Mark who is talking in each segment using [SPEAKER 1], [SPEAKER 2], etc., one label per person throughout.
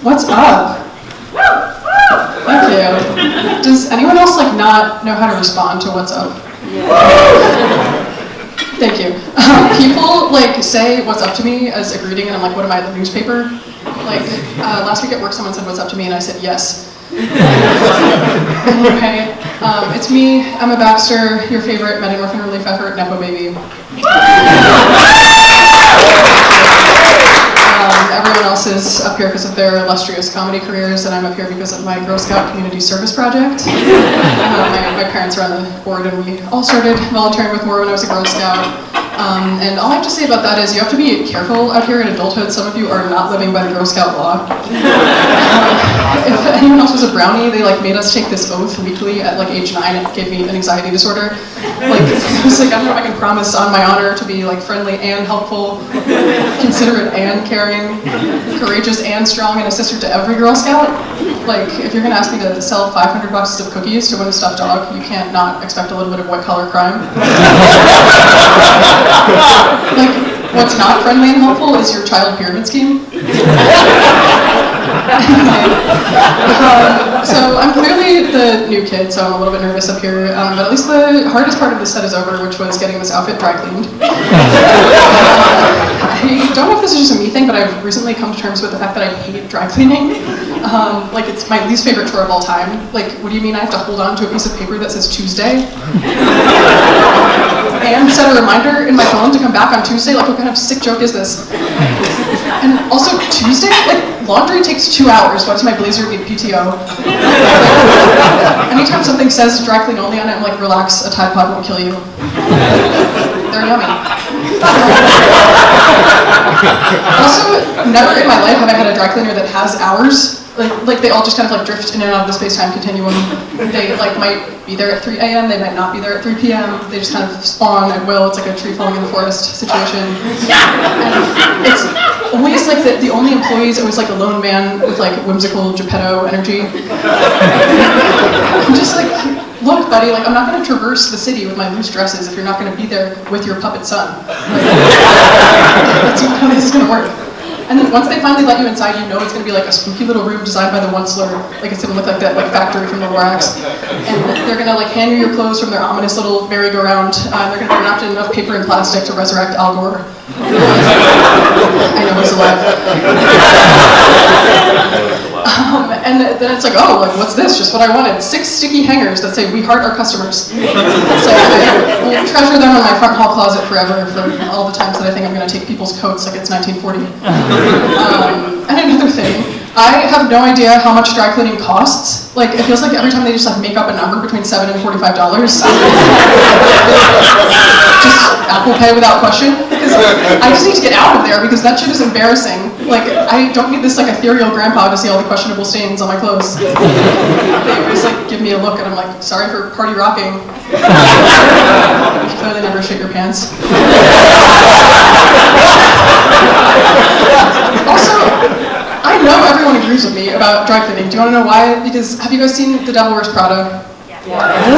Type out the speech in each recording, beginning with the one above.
[SPEAKER 1] What's up? Thank you. Does anyone else not know how to respond to what's up? Yeah. Thank you. People say what's up to me as a greeting, and I'm like, what am I, the newspaper? Last week at work, someone said what's up to me, and I said yes. Anyway, it's me, Emma Baxter, your favorite Med and Orphan Relief effort, Nepo baby. Everyone else is up here because of their illustrious comedy careers, and I'm up here because of my Girl Scout Community Service Project. My parents are on the board, and we all started volunteering with M.O.R.E when I was a Girl Scout. And all I have to say about that is you have to be careful out here in adulthood. Some of you are not living by the Girl Scout law. If anyone else was a brownie, they made us take this oath weekly at age 9. It gave me an anxiety disorder. I was I don't know if I can promise on my honor to be friendly and helpful, considerate and caring, courageous and strong, and a sister to every Girl Scout. If you're gonna ask me to sell 500 boxes of cookies to win a stuffed dog, you can't not expect a little bit of white collar crime. What's not friendly and helpful is your child pyramid scheme. So I'm clearly the new kid, so I'm a little bit nervous up here, but at least the hardest part of the set is over, which was getting this outfit dry cleaned. I don't know if this is just a me thing, but I've recently come to terms with the fact that I hate dry cleaning. It's my least favorite chore of all time. What do you mean I have to hold on to a piece of paper that says Tuesday? And set a reminder in my phone to come back on Tuesday? What kind of sick joke is this? And also, Tuesday? Laundry takes 2 hours. Why does my blazer need PTO? Anytime something says dry clean only on it, I'm like, relax, a Tide Pod won't kill you. They're yummy. Also, never in my life have I had a dry cleaner that has hours. They all just kind of drift in and out of the space-time continuum. They might be there at 3 a.m., they might not be there at 3 p.m. They just kind of spawn at will. It's like a tree falling in the forest situation. And it's always the only employee is always a lone man with whimsical Geppetto energy. I'm just look, buddy, I'm not going to traverse the city with my loose dresses if you're not going to be there with your puppet son. That's not how this is going to work. And then once they finally let you inside, you know it's going to be a spooky little room designed by the Onceler. It's going to look like that factory from the Lorax. And they're going to hand you your clothes from their ominous little merry-go-round. They're going to be wrapped in enough paper and plastic to resurrect Al Gore. I know he's alive. And then it's what's this? Just what I wanted. 6 sticky hangers that say, "We heart our customers." I will treasure them in my front hall closet forever for all the times that I think I'm going to take people's coats like it's 1940. And another thing, I have no idea how much dry cleaning costs. It feels like every time they just make up a number between $7 and $45. Just Apple Pay without question. Because I just need to get out of there because that shit is embarrassing. I don't need this ethereal grandpa to see all the questionable stains on my clothes. They always give me a look and I'm sorry for party rocking. You clearly never shit your pants. Also, I know everyone agrees with me about dry cleaning. Do you want to know why? Because have you guys seen The Devil Wears Prada? Yes.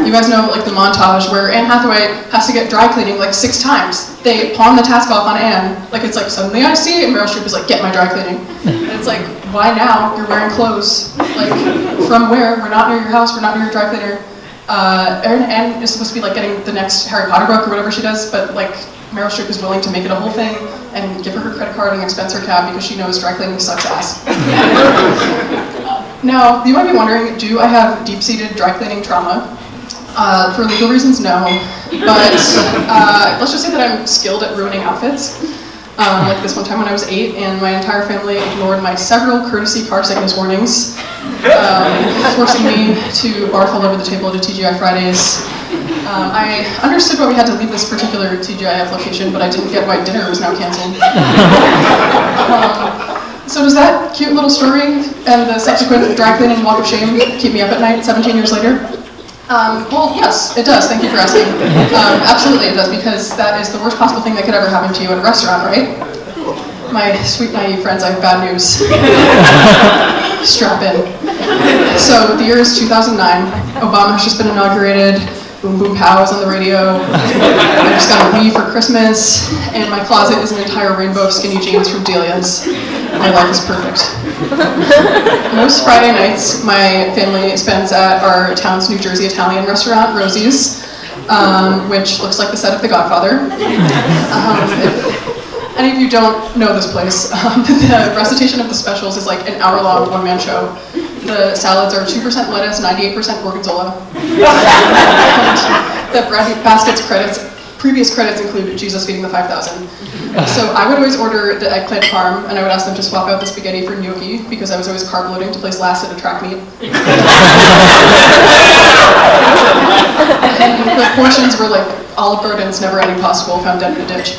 [SPEAKER 1] You guys know the montage where Anne Hathaway has to get dry cleaning 6 times. They pawn the task off on Anne. It's suddenly I see it, and Meryl Streep is get my dry cleaning. And it's why now? You're wearing clothes. From where? We're not near your house, we're not near your dry cleaner. Anne is supposed to be getting the next Harry Potter book or whatever she does, but Meryl Streep is willing to make it a whole thing and give her credit card and expense her cab because she knows dry cleaning sucks ass. Now, you might be wondering, do I have deep-seated dry cleaning trauma? For legal reasons, no. But let's just say that I'm skilled at ruining outfits. This one time when I was 8 and my entire family ignored my several courtesy car sickness warnings, forcing me to barf all over the table at TGI Fridays. I understood why we had to leave this particular TGIF location, but I didn't get why dinner was now canceled. So does that cute little story and the subsequent dry cleaning walk of shame keep me up at night 17 years later? Well, yes, it does. Thank you for asking. Absolutely it does, because that is the worst possible thing that could ever happen to you at a restaurant, right? My sweet, naive friends, I have bad news. Strap in. So the year is 2009. Obama has just been inaugurated. Boom Boom Pow is on the radio. I just got a Wii for Christmas, and my closet is an entire rainbow of skinny jeans from Delia's. My life is perfect. most Friday nights, my family spends at our town's New Jersey Italian restaurant, Rosie's, which looks like the set of The Godfather. If any of you don't know this place, the recitation of the specials is like an hour-long one-man show. The salads are 2% lettuce, 98% gorgonzola. The bread basket's previous credits include Jesus feeding the 5,000. So I would always order the eggplant parm, and I would ask them to swap out the spaghetti for gnocchi, because I was always carb loading to place last at a track meet. And the portions were like Olive Garden's never-ending possible found dead in a ditch.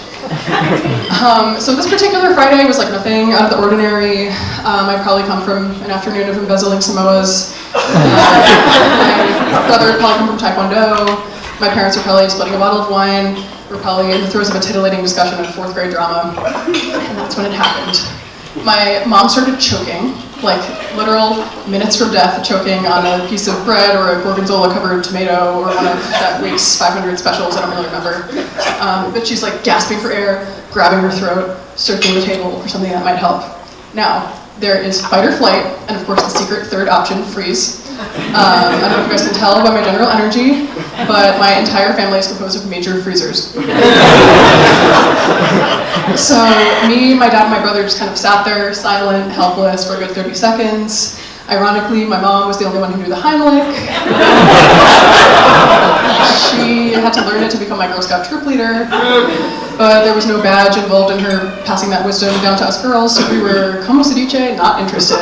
[SPEAKER 1] So this particular Friday was like nothing out of the ordinary. I probably come from an afternoon of embezzling Samoas. My brother would probably come from Taekwondo. My parents were probably splitting a bottle of wine. We're probably in the throes of a titillating discussion of 4th grade drama. And that's when it happened. My mom started choking, like literal minutes from death, choking on a piece of bread or a gorgonzola-covered tomato or one of that week's 500 specials, I don't really remember. But she's like gasping for air, grabbing her throat, searching the table for something that might help. Now, there is fight or flight, and of course the secret third option, freeze. I don't know if you guys can tell by my general energy, but my entire family is composed of major freezers. So me, my dad, and my brother just kind of sat there, silent, helpless, for a good 30 seconds. Ironically, my mom was the only one who knew the Heimlich. She had to learn it to become my Girl Scout troop leader, but there was no badge involved in her passing that wisdom down to us girls, so we were como se dice, not interested.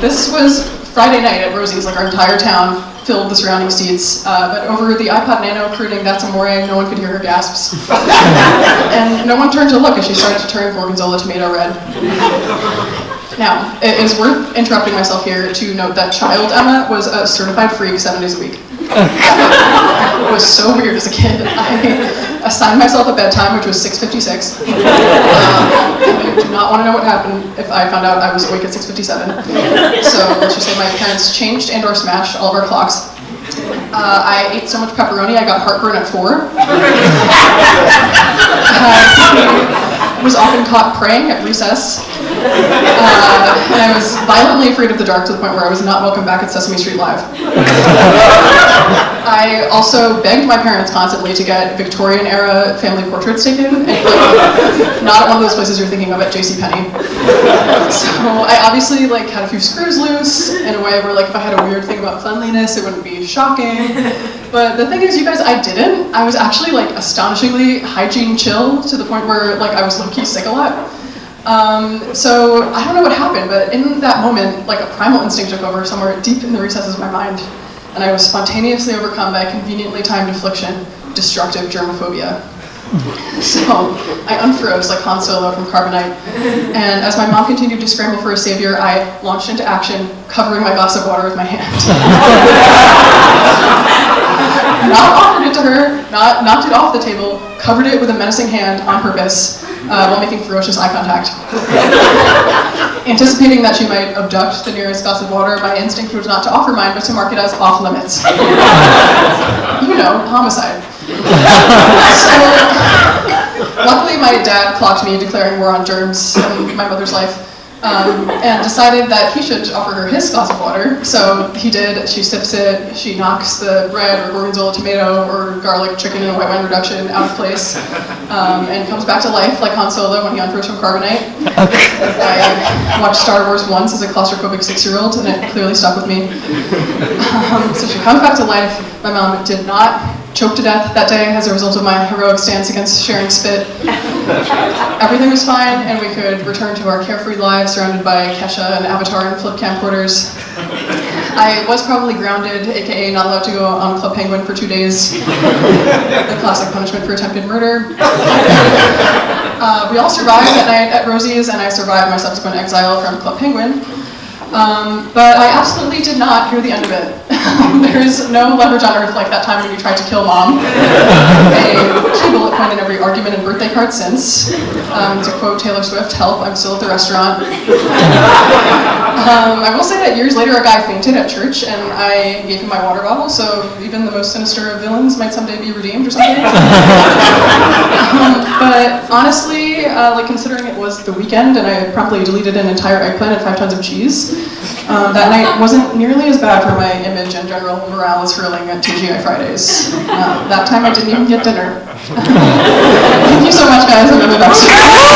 [SPEAKER 1] This was Friday night at Rosie's, like our entire town filled the surrounding seats, but over the iPod Nano crooning That's M.O.R.E, no one could hear her gasps. And no one turned to look as she started to turn gorgonzola tomato red. Now, it is worth interrupting myself here to note that child Emma was a certified freak 7 days a week. It was so weird as a kid. I assigned myself a bedtime, which was 6:56. I do not want to know what happened if I found out I was awake at 6:57. So let's just say my parents changed and/or smashed all of our clocks. I ate so much pepperoni I got heartburn at 4. I was often caught praying at recess. And I was violently afraid of the dark to the point where I was not welcome back at Sesame Street Live. I also begged my parents constantly to get Victorian-era family portraits taken, and not at one of those places you're thinking of at JCPenney. So I obviously had a few screws loose in a way where if I had a weird thing about cleanliness, it wouldn't be shocking. But the thing is, you guys, I didn't. I was actually astonishingly hygiene chill to the point where I was low-key sick a lot. So I don't know what happened, but in that moment, a primal instinct took over somewhere deep in the recesses of my mind, and I was spontaneously overcome by a conveniently timed affliction, destructive germophobia. So I unfroze like Han Solo from Carbonite, and as my mom continued to scramble for a savior, I launched into action, covering my glass of water with my hand. Not offered it to her, not knocked it off the table, covered it with a menacing hand on purpose, while making ferocious eye contact. Anticipating that she might abduct the nearest glass of water, my instinct was not to offer mine, but to mark it as off limits. Homicide. So, luckily my dad clocked me declaring war on germs in my mother's life, and decided that he should offer her his glass of water. So he did. She sips it, she knocks the bread or gorgonzola tomato or garlic chicken and a white wine reduction out of place, and comes back to life like Han Solo when he unfroze from Carbonite. I watched Star Wars once as a claustrophobic 6-year-old, and it clearly stuck with me. So she comes back to life. My mom did not choke to death that day as a result of my heroic stance against sharing spit. Everything was fine, and we could return to our carefree lives surrounded by Kesha and Avatar and flip camcorders. I was probably grounded, aka not allowed to go on Club Penguin for 2 days. The classic punishment for attempted murder. We all survived that night at Rosie's, and I survived my subsequent exile from Club Penguin. But I absolutely did not hear the end of it. There is no leverage on earth like that time when you tried to kill mom. A key bullet point in every argument and birthday card since. To quote Taylor Swift, "Help, I'm still at the restaurant." I will say that years later a guy fainted at church and I gave him my water bottle, so even the most sinister of villains might someday be redeemed or something. But honestly, honestly, like considering it was the weekend and I promptly deleted an entire eggplant and 5 tons of cheese, that night wasn't nearly as bad for my image and general morale as hurling at TGI Fridays. That time I didn't even get dinner. Thank you so much, guys. I'm the best.